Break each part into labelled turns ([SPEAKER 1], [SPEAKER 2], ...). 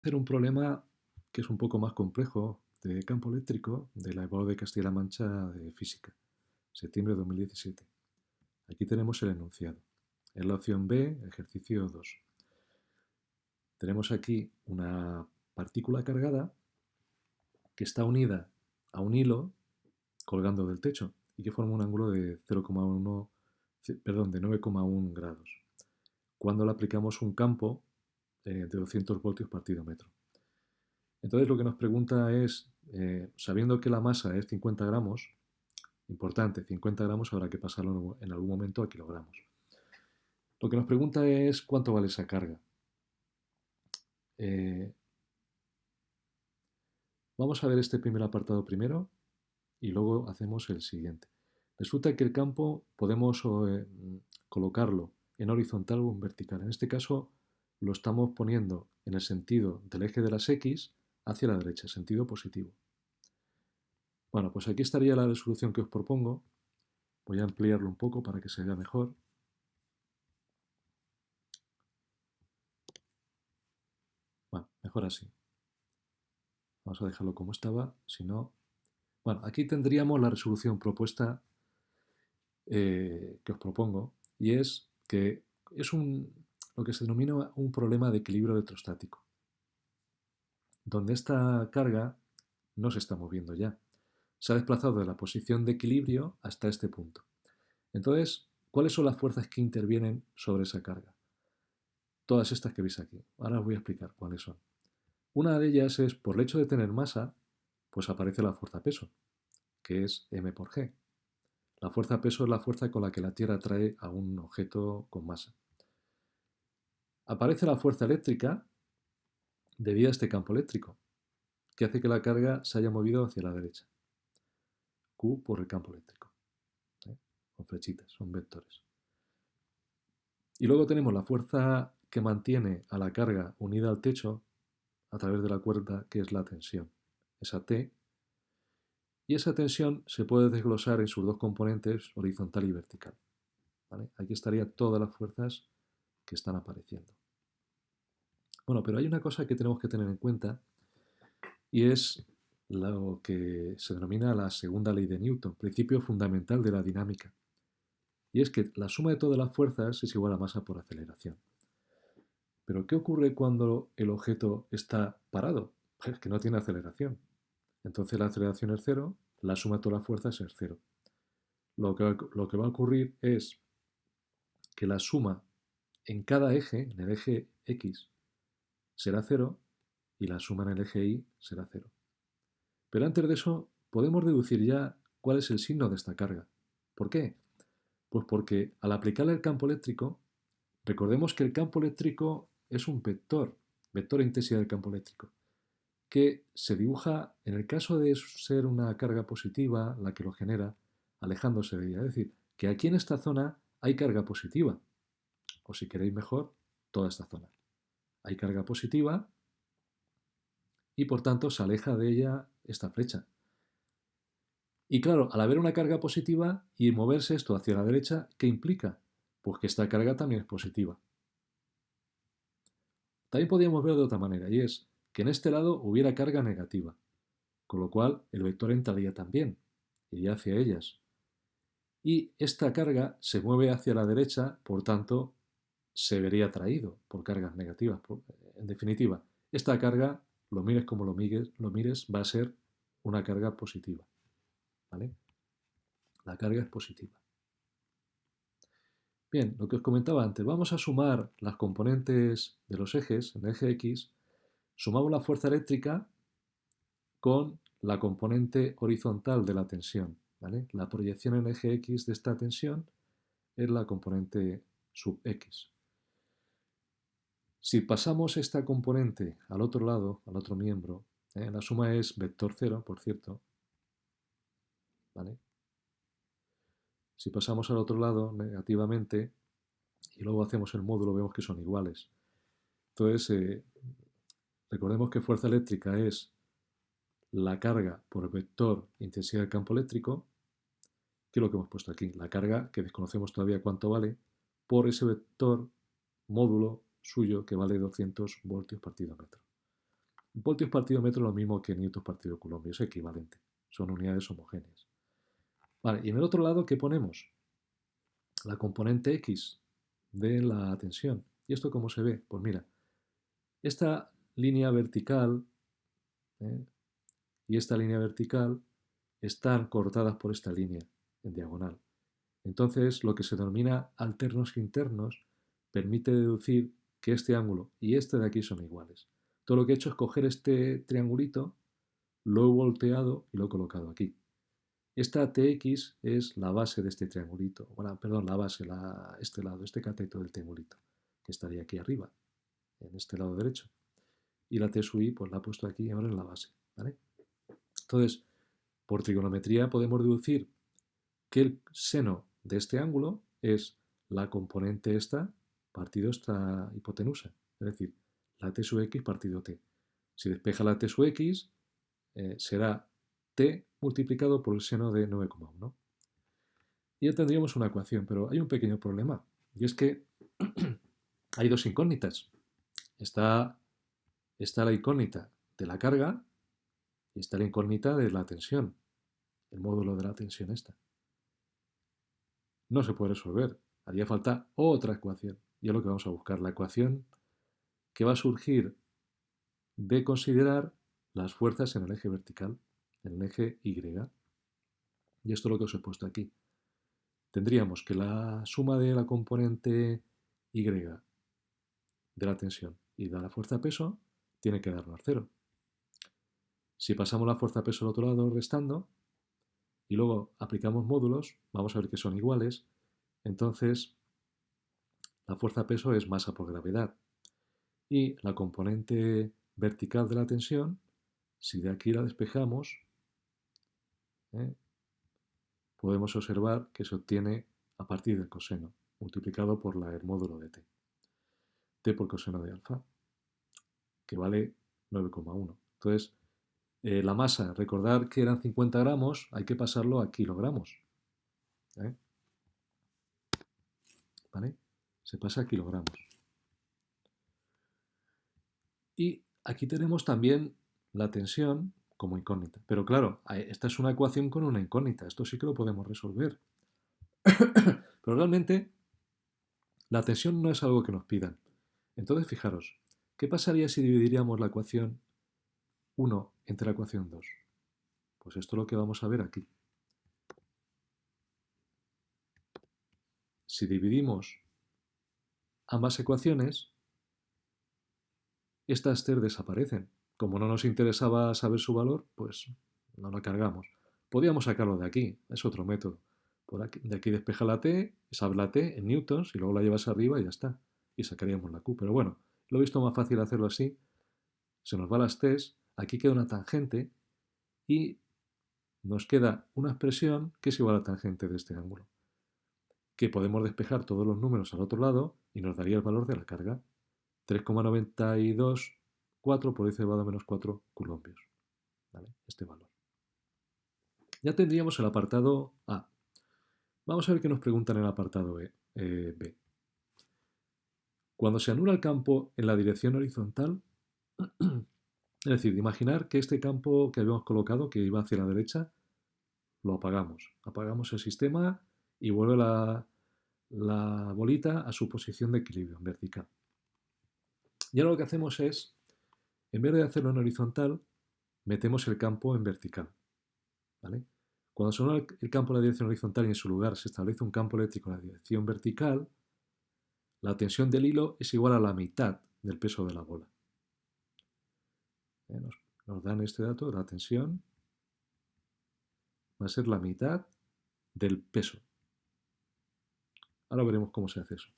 [SPEAKER 1] hacer un problema que es un poco más complejo de campo eléctrico de la EBAU de Castilla-La Mancha de Física, septiembre de 2017. Aquí tenemos el enunciado. En la opción B, ejercicio 2. Tenemos aquí una partícula cargada que está unida a un hilo colgando del techo y que forma un ángulo de 0,1, perdón, de 9,1 grados. Cuando le aplicamos un campo de 200 voltios partido metro. Entonces lo que nos pregunta es, sabiendo que la masa es 50 gramos, importante, 50 gramos habrá que pasarlo en algún momento a kilogramos. Lo que nos pregunta es cuánto vale esa carga. Eh, Vamos a ver este primer apartado primero y luego hacemos el siguiente. Resulta que el campo podemos colocarlo en horizontal o en vertical. En este caso lo estamos poniendo en el sentido del eje de las X hacia la derecha, sentido positivo. Bueno, pues aquí estaría la resolución que os propongo. Voy a ampliarlo un poco para que se vea mejor. Bueno, mejor así. Vamos a dejarlo como estaba, si no... Bueno, aquí tendríamos la resolución propuesta que os propongo, y es que es lo que se denomina un problema de equilibrio electrostático, donde esta carga no se está moviendo ya. Se ha desplazado de la posición de equilibrio hasta este punto. Entonces, ¿cuáles son las fuerzas que intervienen sobre esa carga? Todas estas que veis aquí. Ahora os voy a explicar cuáles son. Una de ellas es, por el hecho de tener masa, pues aparece la fuerza peso, que es m por g. La fuerza peso es la fuerza con la que la Tierra atrae a un objeto con masa. Aparece la fuerza eléctrica debido a este campo eléctrico, que hace que la carga se haya movido hacia la derecha. Q por el campo eléctrico. Con flechitas, son vectores. Y luego tenemos la fuerza que mantiene a la carga unida al techo a través de la cuerda, que es la tensión. Esa T. Y esa tensión se puede desglosar en sus dos componentes, horizontal y vertical. ¿Vale? Aquí estarían todas las fuerzas que están apareciendo. Bueno, pero hay una cosa que tenemos que tener en cuenta y es lo que se denomina la segunda ley de Newton, principio fundamental de la dinámica. Y es que la suma de todas las fuerzas es igual a masa por aceleración. Pero ¿qué ocurre cuando el objeto está parado? Pues que no tiene aceleración. Entonces la aceleración es cero, la suma de todas las fuerzas es cero. Lo que va a ocurrir es que la suma en cada eje, en el eje X, será cero y la suma en el eje Y será cero. Pero antes de eso, podemos deducir ya cuál es el signo de esta carga. ¿Por qué? Pues porque al aplicarle el campo eléctrico, recordemos que el campo eléctrico es un vector, vector de intensidad del campo eléctrico, que se dibuja, en el caso de ser una carga positiva, la que lo genera, alejándose de ella. Es decir, que aquí en esta zona hay carga positiva, o si queréis mejor, toda esta zona. Hay carga positiva y por tanto se aleja de ella esta flecha. Y claro, al haber una carga positiva y moverse esto hacia la derecha, ¿qué implica? Pues que esta carga también es positiva. También podríamos verlo de otra manera, y es que en este lado hubiera carga negativa, con lo cual el vector entraría también, iría hacia ellas. Y esta carga se mueve hacia la derecha, por tanto, se vería atraído por cargas negativas. En definitiva, esta carga, lo mires como lo mires, va a ser una carga positiva. ¿Vale? La carga es positiva. Bien, lo que os comentaba antes, vamos a sumar las componentes de los ejes, en el eje X, sumamos la fuerza eléctrica con la componente horizontal de la tensión. ¿Vale? La proyección en el eje X de esta tensión es la componente sub X. Si pasamos esta componente al otro lado, al otro miembro, la suma es vector cero, por cierto. ¿Vale? Si pasamos al otro lado negativamente y luego hacemos el módulo, vemos que son iguales. Entonces, recordemos que fuerza eléctrica es la carga por vector intensidad del campo eléctrico, que es lo que hemos puesto aquí, la carga, que desconocemos todavía cuánto vale, por ese vector módulo suyo que vale 200 voltios partido metro. Voltios partido metro es lo mismo que newtons partido coulomb, es equivalente, son unidades homogéneas. Vale, y en el otro lado, ¿qué ponemos? La componente X de la tensión. ¿Y esto cómo se ve? Pues mira, esta línea vertical ¿eh? y esta línea vertical están cortadas por esta línea en diagonal. Entonces, lo que se denomina alternos internos permite deducir que este ángulo y este de aquí son iguales. Todo lo que he hecho es coger este triangulito, lo he volteado y lo he colocado aquí. Esta TX es la base de este triangulito, bueno, perdón, la base, este lado, este cateto del triangulito, que estaría aquí arriba, en este lado derecho. Y la T sub I, pues la he puesto aquí ahora en la base, ¿vale? Entonces, por trigonometría podemos deducir que el seno de este ángulo es la componente esta partido esta hipotenusa, es decir, la T sub X partido T. Si despeja la T sub X, será T multiplicado por el seno de 9,1. Y ya tendríamos una ecuación, pero hay un pequeño problema, y es que hay dos incógnitas. Está la incógnita de la carga y está la incógnita de la tensión, el módulo de la tensión esta. No se puede resolver, haría falta otra ecuación, y es lo que vamos a buscar, la ecuación que va a surgir de considerar las fuerzas en el eje vertical, en el eje Y. Y esto es lo que os he puesto aquí. Tendríamos que la suma de la componente Y de la tensión y de la fuerza peso tiene que darnos 0. Si pasamos la fuerza peso al otro lado restando y luego aplicamos módulos, vamos a ver que son iguales, entonces la fuerza peso es masa por gravedad. Y la componente vertical de la tensión, si de aquí la despejamos, ¿eh? podemos observar que se obtiene a partir del coseno, multiplicado por el módulo de t. T por coseno de alfa, que vale 9,1. Entonces, la masa, recordar que eran 50 gramos, hay que pasarlo a kilogramos. ¿eh? ¿Vale? Se pasa a kilogramos. Y aquí tenemos también la tensión como incógnita. Pero claro, esta es una ecuación con una incógnita. Esto sí que lo podemos resolver. Pero realmente la tensión no es algo que nos pidan. Entonces, fijaros, ¿qué pasaría si dividiríamos la ecuación 1 entre la ecuación 2? Pues esto es lo que vamos a ver aquí. Si dividimos ambas ecuaciones, estas ter desaparecen. Como no nos interesaba saber su valor, pues no la cargamos. Podríamos sacarlo de aquí, es otro método. De aquí despeja la t, sabes la t en newtons y luego la llevas arriba y ya está. Y sacaríamos la q. Pero bueno, lo he visto más fácil hacerlo así. Se nos va las t's, aquí queda una tangente y nos queda una expresión que es igual a la tangente de este ángulo. Que podemos despejar todos los números al otro lado y nos daría el valor de la carga. 3,924 por 10 elevado a menos 4 coulombios. ¿Vale? Este valor. Ya tendríamos el apartado A. Vamos a ver qué nos preguntan en el apartado B. Cuando se anula el campo en la dirección horizontal, es decir, imaginar que este campo que habíamos colocado, que iba hacia la derecha, lo apagamos. Apagamos el sistema y vuelve la bolita a su posición de equilibrio, en vertical. Y ahora lo que hacemos es, en vez de hacerlo en horizontal, metemos el campo en vertical. ¿Vale? Cuando se une el campo en la dirección horizontal y en su lugar se establece un campo eléctrico en la dirección vertical, la tensión del hilo es igual a la mitad del peso de la bola. Nos dan este dato, la tensión va a ser la mitad del peso. Ahora veremos cómo se hace eso.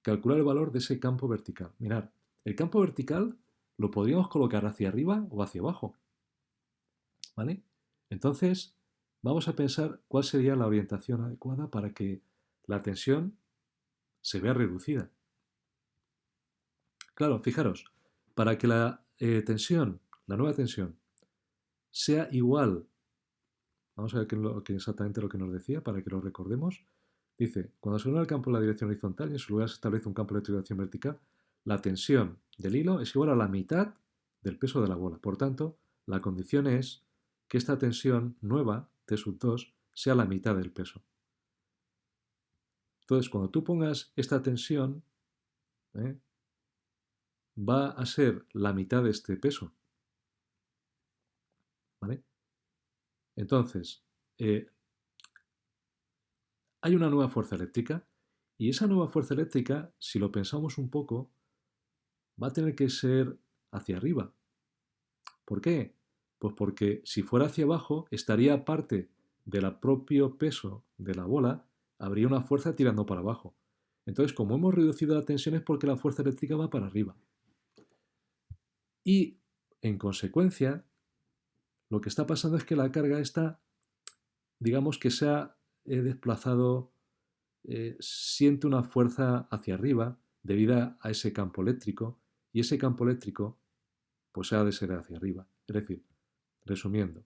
[SPEAKER 1] Calcular el valor de ese campo vertical. Mirad, el campo vertical lo podríamos colocar hacia arriba o hacia abajo. ¿Vale? Entonces, vamos a pensar cuál sería la orientación adecuada para que la tensión se vea reducida. Claro, fijaros, para que la tensión, la nueva tensión, sea igual, vamos a ver exactamente lo que nos decía para que lo recordemos. Dice, cuando se une el campo en la dirección horizontal y en su lugar se establece un campo eléctrico de dirección vertical, la tensión del hilo es igual a la mitad del peso de la bola. Por tanto, la condición es que esta tensión nueva, T sub 2, sea la mitad del peso. Entonces, cuando tú pongas esta tensión, va a ser la mitad de este peso. ¿Vale? Entonces, hay una nueva fuerza eléctrica y esa nueva fuerza eléctrica, si lo pensamos un poco, va a tener que ser hacia arriba. ¿Por qué? Pues porque si fuera hacia abajo, estaría parte del propio peso de la bola, habría una fuerza tirando para abajo. Entonces, como hemos reducido la tensión es porque la fuerza eléctrica va para arriba. Y, en consecuencia, lo que está pasando es que la carga está, digamos que se ha desplazado, siente una fuerza hacia arriba debido a ese campo eléctrico, y ese campo eléctrico pues ha de ser hacia arriba. Es decir, resumiendo,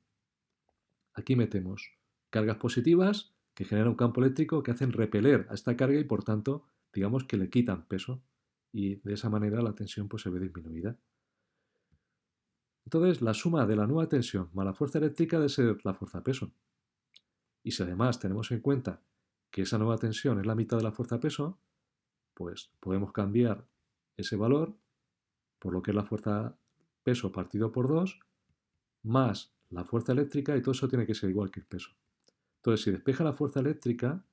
[SPEAKER 1] aquí metemos cargas positivas que generan un campo eléctrico que hacen repeler a esta carga y por tanto, digamos que le quitan peso y de esa manera la tensión pues se ve disminuida. Entonces, la suma de la nueva tensión más la fuerza eléctrica debe ser la fuerza-peso. Y si además tenemos en cuenta que esa nueva tensión es la mitad de la fuerza-peso, pues podemos cambiar ese valor por lo que es la fuerza-peso partido por 2 más la fuerza eléctrica y todo eso tiene que ser igual que el peso. Entonces, si despeja la fuerza eléctrica,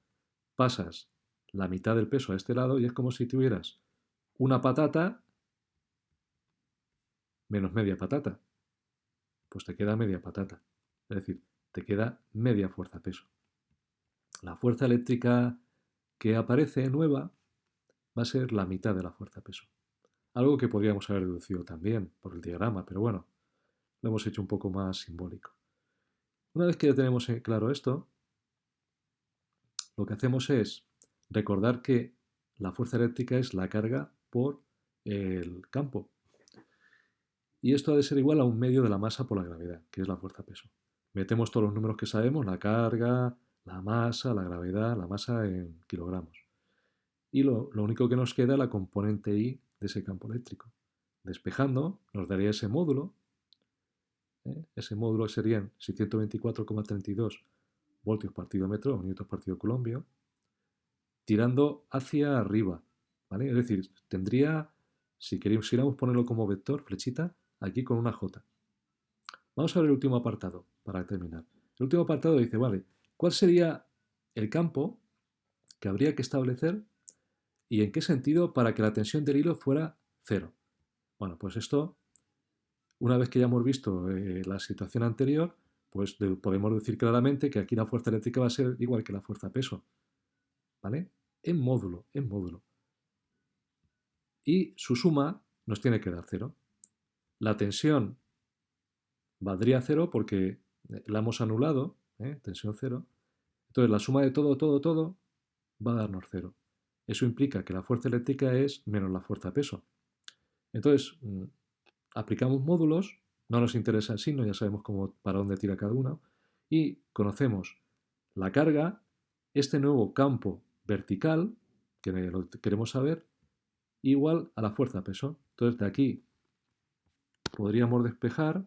[SPEAKER 1] pasas la mitad del peso a este lado y es como si tuvieras una patata menos media patata. Pues te queda media patata. Es decir, te queda media fuerza-peso. La fuerza eléctrica que aparece nueva va a ser la mitad de la fuerza-peso. Algo que podríamos haber deducido también por el diagrama, pero bueno, lo hemos hecho un poco más simbólico. Una vez que ya tenemos claro esto, lo que hacemos es recordar que la fuerza eléctrica es la carga por el campo. Y esto ha de ser igual a un medio de la masa por la gravedad, que es la fuerza-peso. Metemos todos los números que sabemos, la carga, la masa, la gravedad, la masa en kilogramos. Y lo único que nos queda es la componente I de ese campo eléctrico. Despejando nos daría ese módulo. Ese módulo serían 624,32 voltios partido metro o newtons partido coulombio, tirando hacia arriba. ¿Vale? Es decir, tendría, si quisiéramos ponerlo como vector, flechita, aquí con una J. Vamos a ver el último apartado para terminar. El último apartado dice, vale, ¿cuál sería el campo que habría que establecer y en qué sentido para que la tensión del hilo fuera cero? Bueno, pues esto, una vez que ya hemos visto la situación anterior, pues podemos decir claramente que aquí la fuerza eléctrica va a ser igual que la fuerza peso, ¿vale? En módulo, en módulo. Y su suma nos tiene que dar cero. La tensión valdría cero porque la hemos anulado, tensión cero. Entonces la suma de todo va a darnos cero. Eso implica que la fuerza eléctrica es menos la fuerza peso. Entonces, aplicamos módulos, no nos interesa el signo, ya sabemos para dónde tira cada uno, y conocemos la carga, este nuevo campo vertical, que lo queremos saber, igual a la fuerza peso. Entonces de aquí podríamos despejar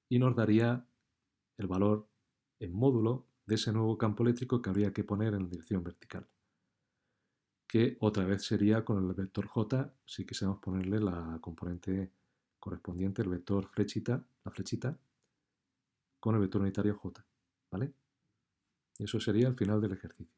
[SPEAKER 1] y nos daría el valor en módulo de ese nuevo campo eléctrico que habría que poner en la dirección vertical, que otra vez sería con el vector J si quisiéramos ponerle la componente correspondiente, el vector flechita, la flechita, con el vector unitario J, ¿vale? Y eso sería el final del ejercicio.